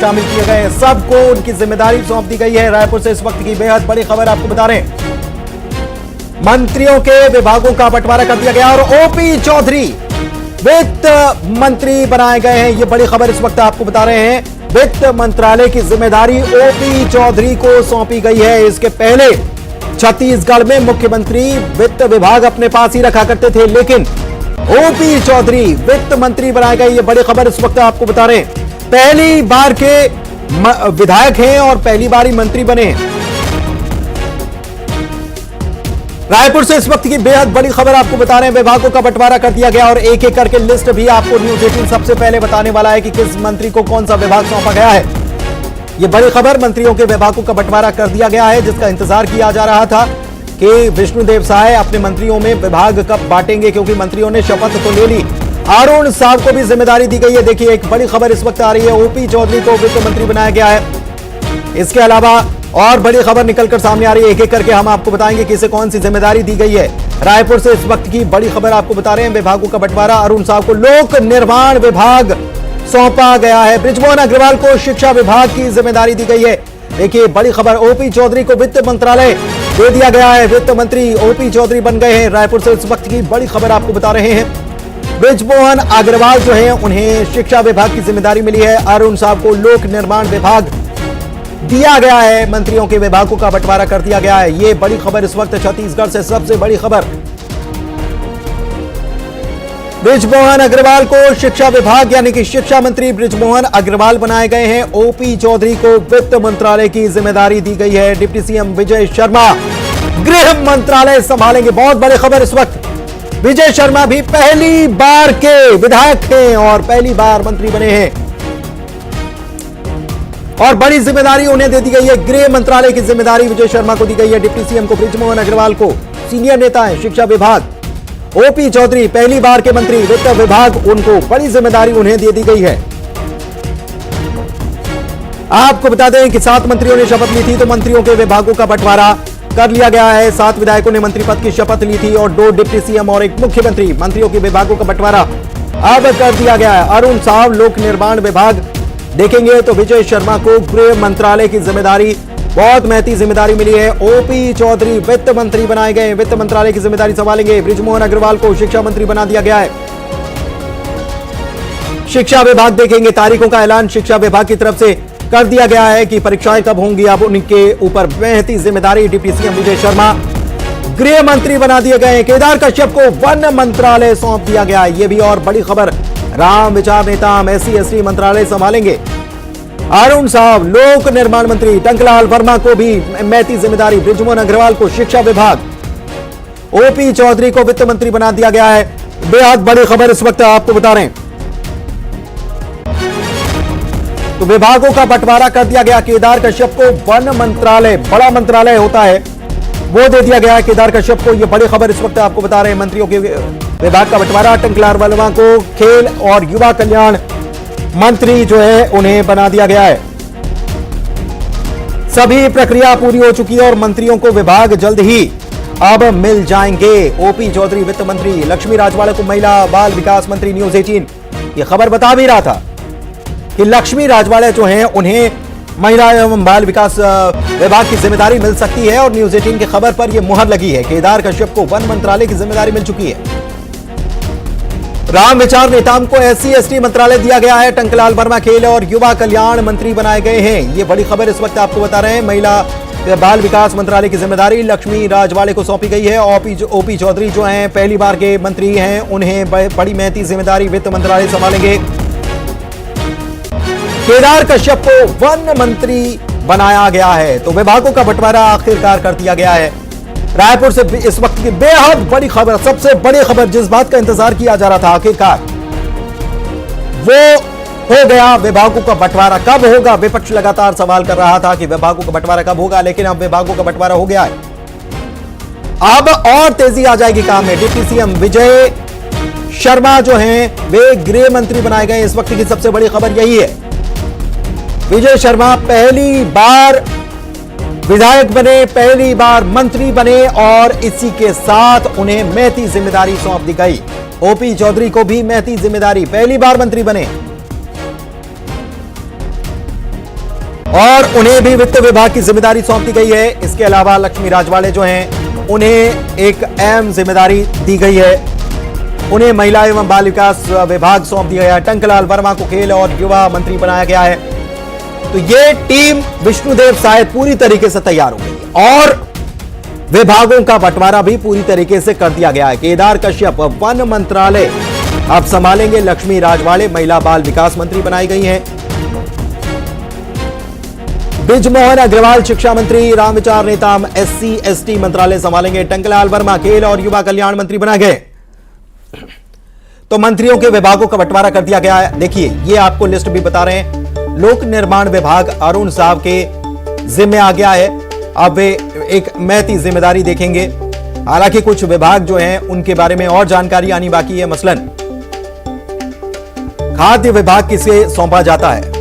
शामिल किए गए, सबको उनकी जिम्मेदारी सौंप दी गई है। रायपुर से इस वक्त की बेहद बड़ी खबर आपको बता रहे हैं, मंत्रियों के विभागों का बंटवारा कर दिया गया और ओपी चौधरी वित्त मंत्री बनाए गए हैं। ये बड़ी खबर इस वक्त आपको बता रहे हैं, वित्त मंत्रालय की जिम्मेदारी ओपी चौधरी को सौंपी गई है। इसके पहले छत्तीसगढ़ में मुख्यमंत्री वित्त विभाग अपने पास ही रखा करते थे, लेकिन ओपी चौधरी वित्त मंत्री बनाए गए। ये बड़ी खबर इस वक्त आपको बता रहे हैं, पहली बार के विधायक हैं और पहली बार ही मंत्री बने हैं। रायपुर से इस वक्त की बेहद बड़ी खबर आपको बता रहे हैं, विभागों का बंटवारा कर दिया गया और एक एक करके लिस्ट भी आपको न्यूज़ 18 सबसे पहले बताने वाला है कि किस मंत्री को कौन सा विभाग सौंपा गया है। यह बड़ी खबर, मंत्रियों के विभागों का बंटवारा कर दिया गया है, जिसका इंतजार किया जा रहा था कि विष्णुदेव साय अपने मंत्रियों में विभाग कब बांटेंगे, क्योंकि मंत्रियों ने शपथ तो ले ली। अरुण साहब को भी जिम्मेदारी दी गई है। देखिए, एक बड़ी खबर इस वक्त आ रही है, ओपी चौधरी को वित्त मंत्री बनाया गया है। इसके अलावा और बड़ी खबर निकलकर सामने आ रही है, एक एक करके हम आपको बताएंगे कि इसे कौन सी जिम्मेदारी दी गई है। रायपुर से इस वक्त की बड़ी खबर आपको बता रहे हैं, विभागों का बंटवारा, अरुण साहब को लोक निर्माण विभाग सौंपा गया है, बृजमोहन अग्रवाल को शिक्षा विभाग की जिम्मेदारी दी गई है। देखिए, बड़ी खबर, ओपी चौधरी को वित्त मंत्रालय दे दिया गया है, वित्त मंत्री ओपी चौधरी बन गए हैं। रायपुर से इस वक्त की बड़ी खबर आपको बता रहे हैं, बृजमोहन अग्रवाल जो है उन्हें शिक्षा विभाग की जिम्मेदारी मिली है, अरुण साहब को लोक निर्माण विभाग दिया गया है, मंत्रियों के विभागों का बंटवारा कर दिया गया है। यह बड़ी खबर इस वक्त छत्तीसगढ़ से सबसे बड़ी खबर, बृजमोहन अग्रवाल को शिक्षा विभाग यानी कि शिक्षा मंत्री बृजमोहन अग्रवाल बनाए गए हैं। ओपी चौधरी को वित्त मंत्रालय की जिम्मेदारी दी गई है। डिप्टी सीएम विजय शर्मा गृह मंत्रालय संभालेंगे। बहुत बड़ी खबर इस वक्त, विजय शर्मा भी पहली बार के विधायक हैं और पहली बार मंत्री बने हैं और बड़ी जिम्मेदारी उन्हें दे दी गई है। गृह मंत्रालय की जिम्मेदारी विजय शर्मा को दी गई है, डिप्टी सीएम को बृजमोहन अग्रवाल को, सीनियर नेता है शिक्षा विभाग। ओपी चौधरी पहली बार के मंत्री, वित्त विभाग उनको, बड़ी जिम्मेदारी उन्हें दे दी गई है। आपको बता दें कि 7 मंत्रियों ने शपथ ली थी, तो मंत्रियों के विभागों का बंटवारा कर लिया गया है। 7 विधायकों ने मंत्री पद की शपथ ली थी और 2 डिप्टी सीएम और 1 मुख्यमंत्री। मंत्रियों के विभागों का बंटवारा अब कर दिया गया है। अरुण साहब लोक निर्माण विभाग देखेंगे, तो विजय शर्मा को गृह मंत्रालय की जिम्मेदारी, बहुत महती जिम्मेदारी मिली है। ओपी चौधरी वित्त मंत्री बनाए गए, वित्त मंत्रालय की जिम्मेदारी संभालेंगे। बृजमोहन अग्रवाल को शिक्षा मंत्री बना दिया गया है। शिक्षा विभाग देखेंगे, तारीखों का ऐलान शिक्षा विभाग की तरफ से कर दिया गया है कि परीक्षाएं कब होंगी, अब उनके ऊपर महती जिम्मेदारी। डिप्टी सीएम विजय शर्मा गृह मंत्री बना दिए गए। केदार कश्यप को वन मंत्रालय सौंप दिया गया। यह भी और बड़ी खबर, राम विचार नेता SC/ST मंत्रालय संभालेंगे। अरुण साहब लोक निर्माण मंत्री, टंकलाल वर्मा को भी महती जिम्मेदारी, बृजमोहन अग्रवाल को शिक्षा विभाग, ओपी चौधरी को वित्त मंत्री बना दिया गया है। बेहद बड़ी खबर इस वक्त आपको बता रहे हैं, तो विभागों का बंटवारा कर दिया गया। केदार कश्यप को वन मंत्रालय, बड़ा मंत्रालय होता है, वो दे दिया गया है केदार कश्यप को। यह बड़ी खबर इस वक्त आपको बता रहे हैं, मंत्रियों के विभाग का बंटवारा। टंकलाल वर्मा को खेल और युवा कल्याण मंत्री जो है उन्हें बना दिया गया है। सभी प्रक्रिया पूरी हो चुकी है और मंत्रियों को विभाग जल्द ही अब मिल जाएंगे। ओपी चौधरी वित्त मंत्री, लक्ष्मी राजवाड़े को महिला बाल विकास मंत्री। न्यूज़ 18 यह खबर बता भी रहा था कि लक्ष्मी राजवाड़े जो हैं उन्हें महिला एवं बाल विकास विभाग की जिम्मेदारी मिल सकती है और न्यूज़ 18 की खबर पर यह मुहर लगी है। केदार कश्यप को वन मंत्रालय की जिम्मेदारी मिल चुकी है। राम विचार नेताओं को SC/ST मंत्रालय दिया गया है। टंकलाल वर्मा खेल और युवा कल्याण मंत्री बनाए गए हैं। ये बड़ी खबर इस वक्त आपको बता रहे हैं, महिला बाल विकास मंत्रालय की जिम्मेदारी लक्ष्मी राजवाड़े को सौंपी गई है। ओपी चौधरी जो हैं पहली बार के मंत्री हैं, उन्हें बड़ी महती जिम्मेदारी, वित्त मंत्रालय संभालेंगे। केदार कश्यप को वन मंत्री बनाया गया है, तो विभागों का बंटवारा आखिरकार कर दिया गया है। रायपुर से इस वक्त की बेहद बड़ी खबर, सबसे बड़ी खबर, जिस बात का इंतजार किया जा रहा था आखिरकार वो हो गया। विभागों का बंटवारा कब होगा? विपक्ष लगातार सवाल कर रहा था कि विभागों का बंटवारा कब होगा, लेकिन अब विभागों का बंटवारा हो गया है। अब और तेजी आ जाएगी काम में। डिप्टी सीएम विजय शर्मा जो हैं वे गृह मंत्री बनाए गए। इस वक्त की सबसे बड़ी खबर यही है, विजय शर्मा पहली बार विधायक बने, पहली बार मंत्री बने और इसी के साथ उन्हें महती जिम्मेदारी सौंप दी गई। ओपी चौधरी को भी महती जिम्मेदारी, पहली बार मंत्री बने। और उन्हें भी वित्त विभाग की जिम्मेदारी सौंप दी गई है। इसके अलावा लक्ष्मी राजवाड़े जो हैं उन्हें एक अहम जिम्मेदारी दी गई है, उन्हें महिला एवं बाल विकास विभाग सौंप दिया गया है। टंकलाल वर्मा को खेल और युवा मंत्री बनाया गया है। तो ये टीम विष्णुदेव साय पूरी तरीके से तैयार हो गई और विभागों का बंटवारा भी पूरी तरीके से कर दिया गया है। केदार कश्यप वन मंत्रालय अब संभालेंगे, लक्ष्मी राजवाड़े महिला बाल विकास मंत्री बनाई गई हैं। बृजमोहन अग्रवाल शिक्षा मंत्री, रामविचार नेताम SC ST मंत्रालय संभालेंगे। टंकलाल वर्मा खेल और युवा कल्याण मंत्री बनाए गए। तो मंत्रियों के विभागों का बंटवारा कर दिया गया है। देखिए ये आपको लिस्ट भी बता रहे हैं। लोक निर्माण विभाग अरुण साहब के जिम्मे आ गया है। अब वे एक महती जिम्मेदारी देखेंगे। हालांकि कुछ विभाग जो हैं उनके बारे में और जानकारी आनी बाकी है। मसलन खाद्य विभाग किसे सौंपा जाता है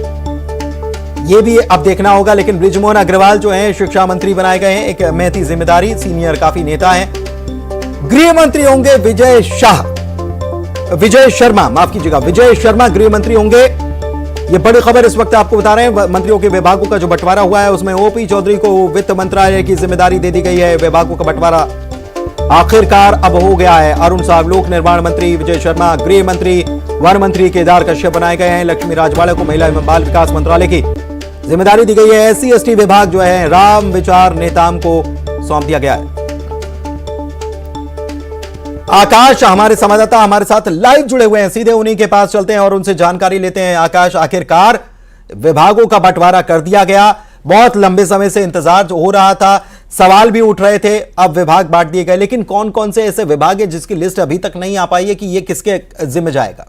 ये भी अब देखना होगा। लेकिन बृजमोहन अग्रवाल जो हैं शिक्षा मंत्री बनाए गए हैं, एक महती जिम्मेदारी, सीनियर काफी नेता हैं। गृह मंत्री होंगे विजय शर्मा, माफ कीजिएगा, विजय शर्मा गृह मंत्री होंगे। ये बड़ी खबर इस वक्त आपको बता रहे हैं। मंत्रियों के विभागों का जो बंटवारा हुआ है उसमें OP चौधरी को वित्त मंत्रालय की जिम्मेदारी दे दी गई है। विभागों का बंटवारा आखिरकार अब हो गया है। अरुण साहब लोक निर्माण मंत्री, विजय शर्मा गृह मंत्री, वन मंत्री केदार कश्यप बनाए गए हैं। लक्ष्मी राजवाड़े को महिला एवं बाल विकास मंत्रालय की जिम्मेदारी दी गई है। SC ST विभाग जो है राम विचार नेताम को सौंप दिया गया है। आकाश हमारे संवाददाता हमारे साथ लाइव जुड़े हुए हैं, सीधे उन्हीं के पास चलते हैं और उनसे जानकारी लेते हैं। आकाश, आखिरकार विभागों का बंटवारा कर दिया गया। बहुत लंबे समय से इंतजार हो रहा था, सवाल भी उठ रहे थे, अब विभाग बांट दिए गए। लेकिन कौन कौन से ऐसे विभाग है जिसकी लिस्ट अभी तक नहीं आ पाई है कि ये किसके जिम्मे जाएगा?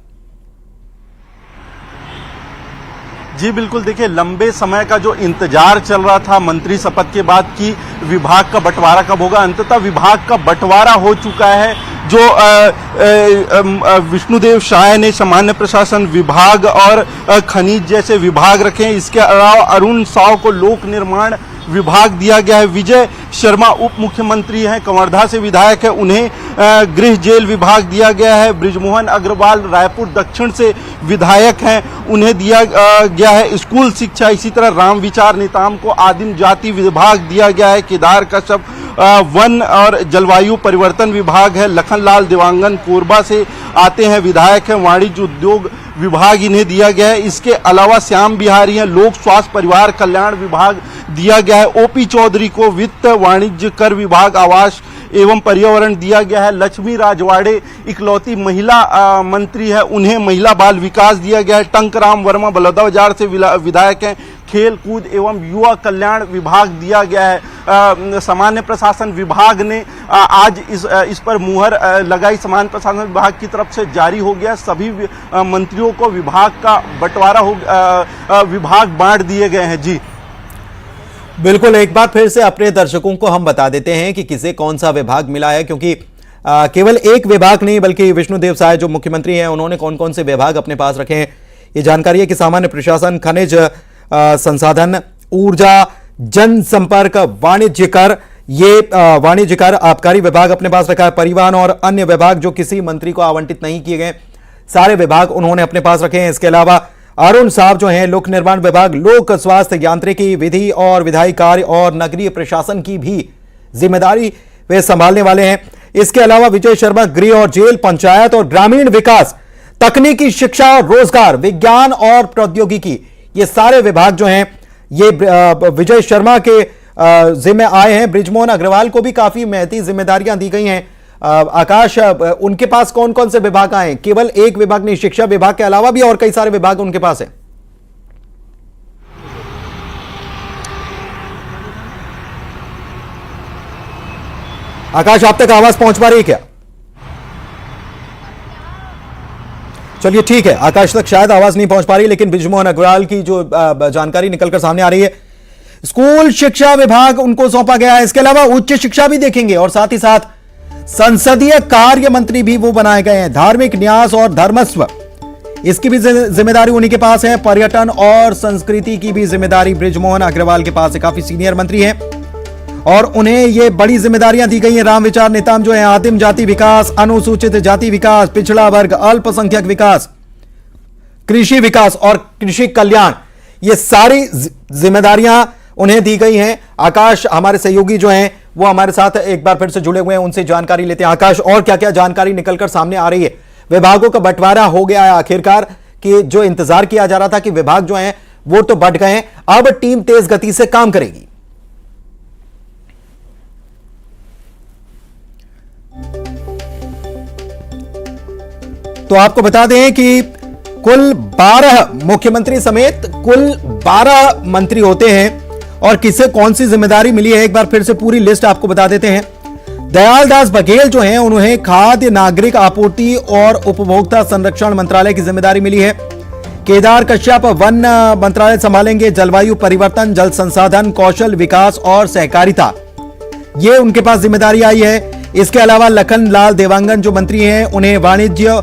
जी बिल्कुल, देखिए लंबे समय का जो इंतजार चल रहा था मंत्री शपथ के बाद कि विभाग का बंटवारा कब होगा, अंततः विभाग का बंटवारा हो चुका है। जो विष्णुदेव साय ने सामान्य प्रशासन विभाग और खनिज जैसे विभाग रखे हैं, इसके अलावा अरुण साव को लोक निर्माण विभाग दिया गया है। विजय शर्मा उप मुख्यमंत्री हैं, कवर्धा से विधायक है, उन्हें गृह जेल विभाग दिया गया है। बृजमोहन अग्रवाल रायपुर दक्षिण से विधायक हैं, उन्हें दिया गया है स्कूल शिक्षा। इसी तरह रामविचार नेताम को आदिम जाति विभाग दिया गया है। केदार कश्यप वन और जलवायु परिवर्तन विभाग है। लखनलाल देवांगन कोरबा से आते हैं, विधायक हैं, वाणिज्य उद्योग विभाग इन्हें दिया गया है। इसके अलावा श्याम बिहारी हैं, लोक स्वास्थ्य परिवार कल्याण विभाग दिया गया है। OP चौधरी को वित्त वाणिज्य कर विभाग आवास एवं पर्यावरण दिया गया है। लक्ष्मी राजवाड़े इकलौती महिला मंत्री है, उन्हें महिला बाल विकास दिया गया है। टंकराम वर्मा बलौदाबाजार से विधायक हैं, खेल कूद एवं युवा कल्याण विभाग दिया गया है। सामान्य प्रशासन विभाग ने आज इस पर मुहर लगाई, सामान्य प्रशासन विभाग की तरफ से जारी हो गया। सभी मंत्रियों को विभाग का बंटवारा हो विभाग बांट दिए गए हैं। जी बिल्कुल, एक बार फिर से अपने दर्शकों को हम बता देते हैं कि किसे कौन सा विभाग मिला है, क्योंकि केवल एक विभाग नहीं बल्कि विष्णुदेव साय जो मुख्यमंत्री हैं उन्होंने कौन कौन से विभाग अपने पास रखे हैं। ये जानकारी है कि सामान्य प्रशासन, खनिज संसाधन, ऊर्जा, जनसंपर्क, वाणिज्य कर, ये वाणिज्य कर आबकारी विभाग अपने पास रखा है। परिवहन और अन्य विभाग जो किसी मंत्री को आवंटित नहीं किए गए, सारे विभाग उन्होंने अपने पास रखे हैं। इसके अलावा अरुण साहब जो हैं लोक निर्माण विभाग, लोक स्वास्थ्य, यांत्रिकी, विधि और विधायी कार्य और नगरीय प्रशासन की भी जिम्मेदारी वे संभालने वाले हैं। इसके अलावा विजय शर्मा गृह और जेल, पंचायत और ग्रामीण विकास, तकनीकी शिक्षा और रोजगार, विज्ञान और प्रौद्योगिकी, ये सारे विभाग जो हैं ये विजय शर्मा के जिम्मे आए हैं। बृजमोहन अग्रवाल को भी काफी महती जिम्मेदारियां दी गई हैं। आकाश, उनके पास कौन कौन से विभाग आए? केवल एक विभाग नहीं, शिक्षा विभाग के अलावा भी और कई सारे विभाग उनके पास हैं। आकाश, आप तक आवाज पहुंच पा रही है क्या? चलिए ठीक है, आकाश तक शायद आवाज नहीं पहुंच पा रही, लेकिन बृजमोहन अग्रवाल की जो जानकारी निकलकर सामने आ रही है, स्कूल शिक्षा विभाग उनको सौंपा गया है। इसके अलावा उच्च शिक्षा भी देखेंगे और साथ ही साथ संसदीय कार्य मंत्री भी वो बनाए गए हैं। धार्मिक न्यास और धर्मस्व, इसकी भी जिम्मेदारी उन्हीं के पास है। पर्यटन और संस्कृति की भी जिम्मेदारी बृजमोहन अग्रवाल के पास है। काफी सीनियर मंत्री हैं और उन्हें ये बड़ी जिम्मेदारियां दी गई हैं। रामविचार नेताम जो है आदिम जाति विकास, अनुसूचित जाति विकास, पिछड़ा वर्ग, अल्पसंख्यक विकास, कृषि विकास और कृषि कल्याण, ये सारी जिम्मेदारियां उन्हें दी गई हैं। आकाश हमारे सहयोगी जो हैं वो हमारे साथ एक बार फिर से जुड़े हुए हैं, उनसे जानकारी लेते हैं। आकाश, और क्या क्या जानकारी निकलकर सामने आ रही है? विभागों का बंटवारा हो गया है आखिरकार, कि जो इंतजार किया जा रहा था कि विभाग जो हैं वो तो बंट गए हैं, अब टीम तेज गति से काम करेगी। तो आपको बता दें कि कुल 12 मुख्यमंत्री समेत कुल 12 मंत्री होते हैं, और किसे कौन सी जिम्मेदारी मिली है एक बार फिर से पूरी लिस्ट आपको बता देते हैं। दयालदास बघेल जो हैं उन्हें खाद्य नागरिक आपूर्ति और उपभोक्ता संरक्षण मंत्रालय की जिम्मेदारी मिली है। केदार कश्यप वन मंत्रालय संभालेंगे, जलवायु परिवर्तन, जल संसाधन, कौशल विकास और सहकारिता, ये उनके पास जिम्मेदारी आई है। इसके अलावा लखन लाल देवांगन जो मंत्री हैं उन्हें वाणिज्य,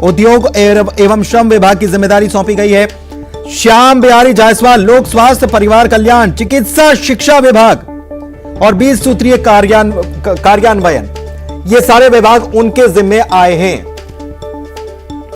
उद्योग एवं श्रम विभाग की जिम्मेदारी सौंपी गई है। श्याम बिहारी जायसवाल लोक स्वास्थ्य परिवार कल्याण, चिकित्सा शिक्षा विभाग और 20 सूत्रीय कार्यान्वयन, ये सारे विभाग उनके जिम्मे आए हैं।